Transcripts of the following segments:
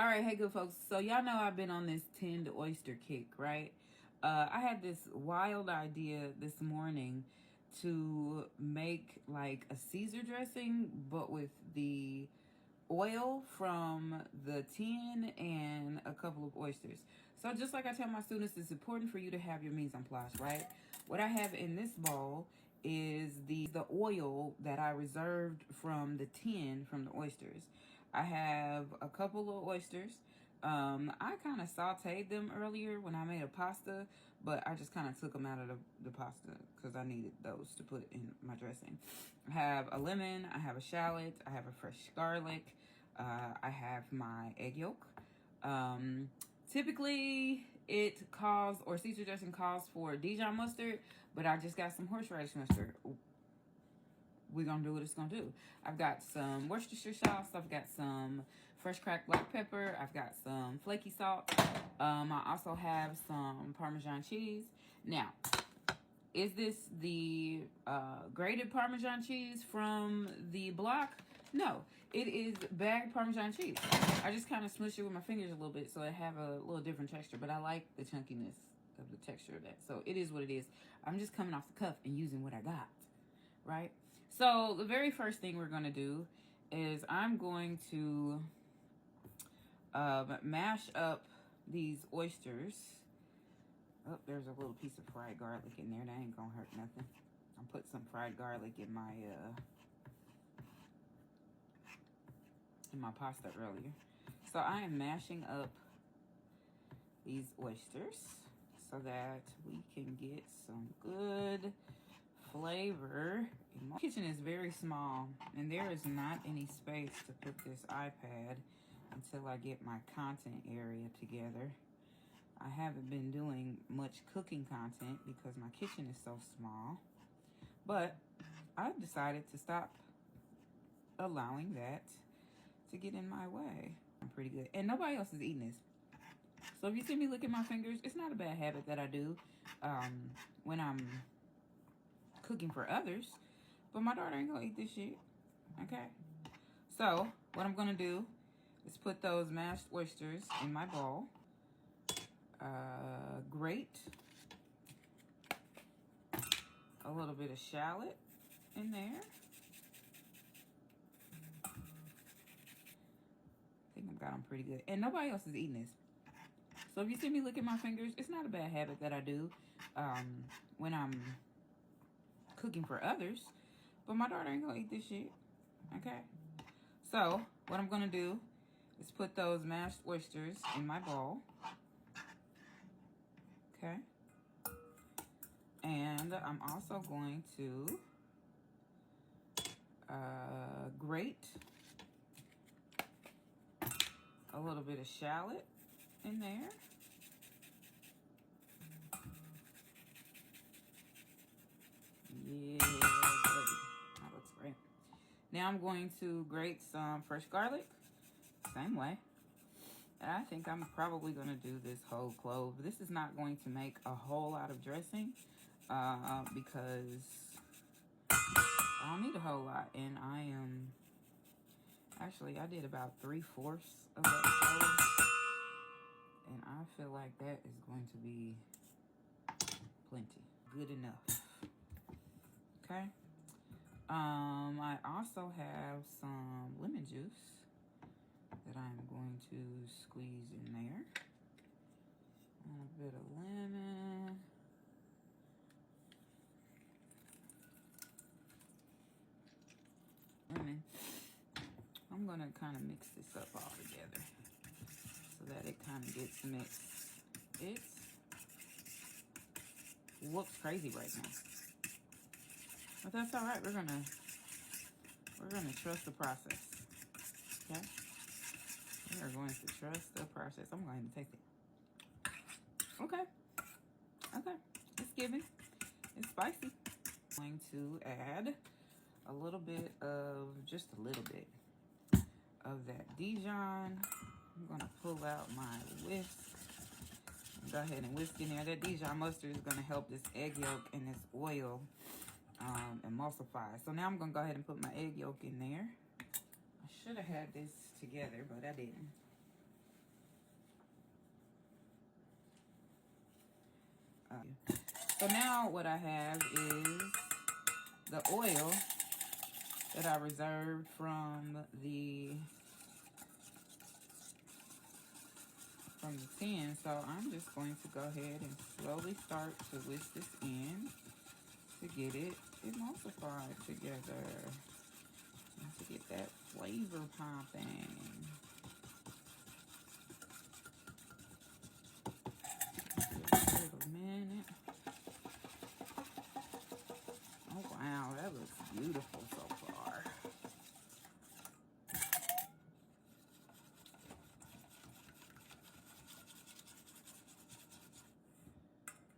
All right, hey, good folks. So y'all know I've been on this tinned oyster kick, right? I had this wild idea this morning to make like a Caesar dressing, but with the oil from the tin and a couple of oysters. So just like I tell my students, it's important for you to have your mise en place, right? What I have in this bowl is the oil that I reserved from the tin from the oysters. I have a couple of oysters. I kind of sauteed them earlier when I made a pasta, but I just kind of took them out of the pasta because I needed those to put in my dressing. I have a lemon, I have a shallot, I have a fresh garlic, I have my egg yolk. Typically it calls, or Caesar dressing calls for Dijon mustard, but I just got some horseradish mustard. We're gonna do what it's gonna do. I've got some Worcestershire sauce. I've got some fresh cracked black pepper. I've got some flaky salt. I also have some Parmesan cheese. Now, is this the grated Parmesan cheese from the block? No, it is bagged Parmesan cheese. I just kind of smush it with my fingers a little bit so it have a little different texture, but I like the chunkiness of the texture of that. So it is what it is. I'm just coming off the cuff and using what I got, right? So the very first thing we're going to do is I'm going to mash up these oysters. Oh, there's a little piece of fried garlic in there. That ain't going to hurt nothing. I'll put some fried garlic in my pasta earlier. So I am mashing up these oysters so that we can get some good flavor. My kitchen is very small and there is not any space to put this iPad until I get my content area together. I haven't been doing much cooking content because my kitchen is so small, but I've decided to stop allowing that to get in my way. I'm pretty good, and nobody else is eating this. So if you see me look at my fingers, it's not a bad habit that I do when I'm cooking for others, but my daughter ain't gonna eat this shit, okay? So what I'm gonna do is put those mashed oysters in my bowl, grate a little bit of shallot in there. I think I've got them pretty good, and nobody else is eating this. So if you see me look at my fingers, it's not a bad habit that I do when I'm cooking for others, but my daughter ain't gonna eat this shit, okay? So what I'm gonna do is put those mashed oysters in my bowl, okay? And I'm also going to grate a little bit of shallot in there. Yeah, that looks great. Now I'm going to grate some fresh garlic, same way. And I think I'm probably going to do this whole clove. This is not going to make a whole lot of dressing because I don't need a whole lot. And I am, actually I did about 3/4 of that clove. And I feel like that is going to be plenty, good enough. Okay. I also have some lemon juice that I'm going to squeeze in there. A bit of lemon. I'm going to kind of mix this up all together so that it kind of gets mixed. It looks crazy right now, but that's all right. We're gonna trust the process. Okay, we are going to trust the process. I'm going to taste it. Okay, it's giving. It's spicy. I'm going to add a little bit of, just a little bit of that Dijon. I'm gonna pull out my whisk. Go ahead and whisk in there. That Dijon mustard is gonna help this egg yolk and this oil emulsify. So now I'm gonna go ahead and put my egg yolk in there. I should have had this together, but I didn't. So now what I have is the oil that I reserved from the tin. So I'm just going to go ahead and slowly start to whisk this in to get it emulsified together and to get that flavor popping. Give it a minute. Oh wow, that looks beautiful so far.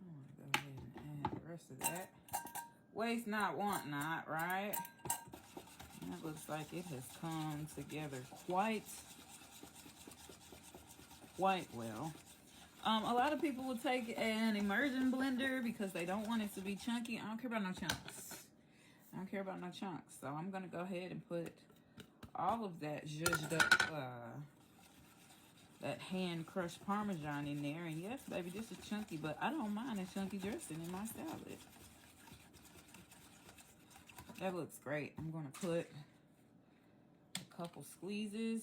I'm gonna go ahead and add the rest of that. Waste not, want not, right? And that looks like it has come together quite well. A lot of people will take an immersion blender because they don't want it to be chunky. I don't care about no chunks. I don't care about no chunks. So I'm gonna go ahead and put all of that zhuzhed up, that hand crushed Parmesan in there. And yes, baby, this is chunky, but I don't mind a chunky dressing in my salad. That looks great. I'm gonna put a couple squeezes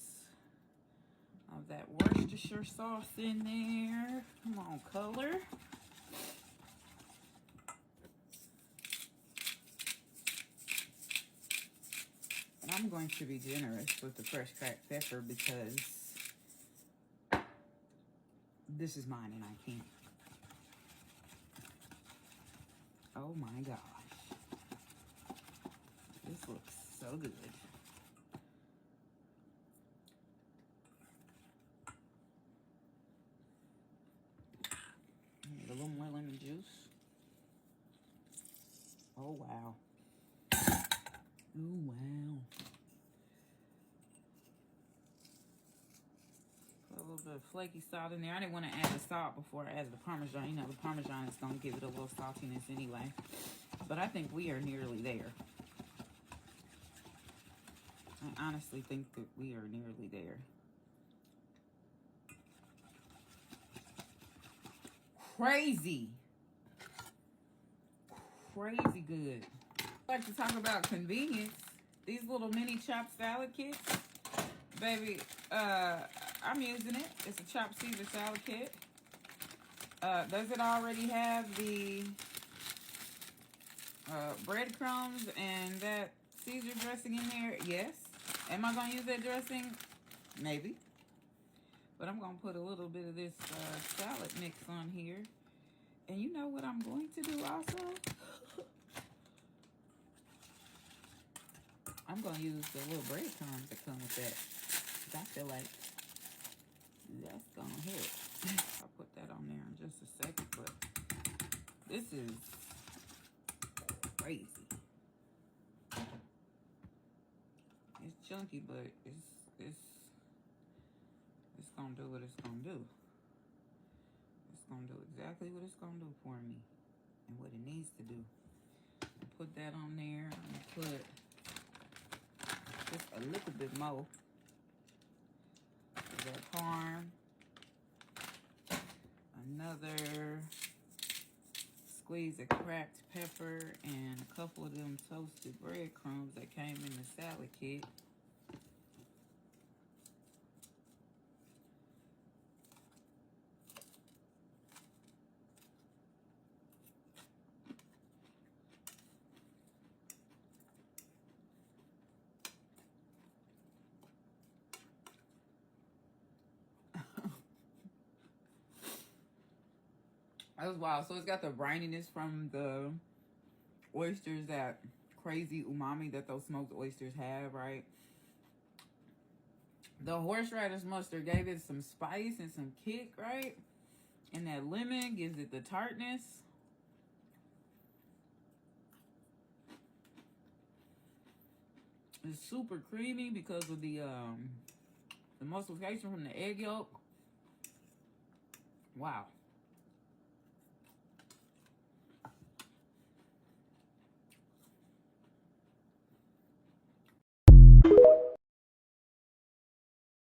of that Worcestershire sauce in there. Come on, color. And I'm going to be generous with the fresh cracked pepper because this is mine and I can't. Oh my gosh. This looks so good. Need a little more lemon juice. Oh wow. Oh wow. Put a little bit of flaky salt in there. I didn't want to add the salt before I added the Parmesan. You know, the Parmesan is going to give it a little saltiness anyway. But I think we are nearly there. I honestly think that we are nearly there. Crazy. Crazy good. I like to talk about convenience. These little mini chopped salad kits. Baby, I'm using it. It's a chopped Caesar salad kit. Does it already have the breadcrumbs and that Caesar dressing in there? Yes. Am I going to use that dressing? Maybe. But I'm going to put a little bit of this salad mix on here. And you know what I'm going to do also? I'm going to use the little breadcrumbs that come with that. Because I feel like that's going to hit. I'll put that on there in just a second. But this is crazy. It's chunky, but it's gonna do what it's gonna do. It's gonna do exactly what it's gonna do for me and what it needs to do. Put that on there. I'm gonna put just a little bit more of that parm. Another squeeze of cracked pepper and a couple of them toasted breadcrumbs that came in the salad kit. That's wild. So it's got the brininess from the oysters, that crazy umami that those smoked oysters have, right? The horseradish mustard gave it some spice and some kick, right? And that lemon gives it the tartness. It's super creamy because of the emulsification from the egg yolk. Wow.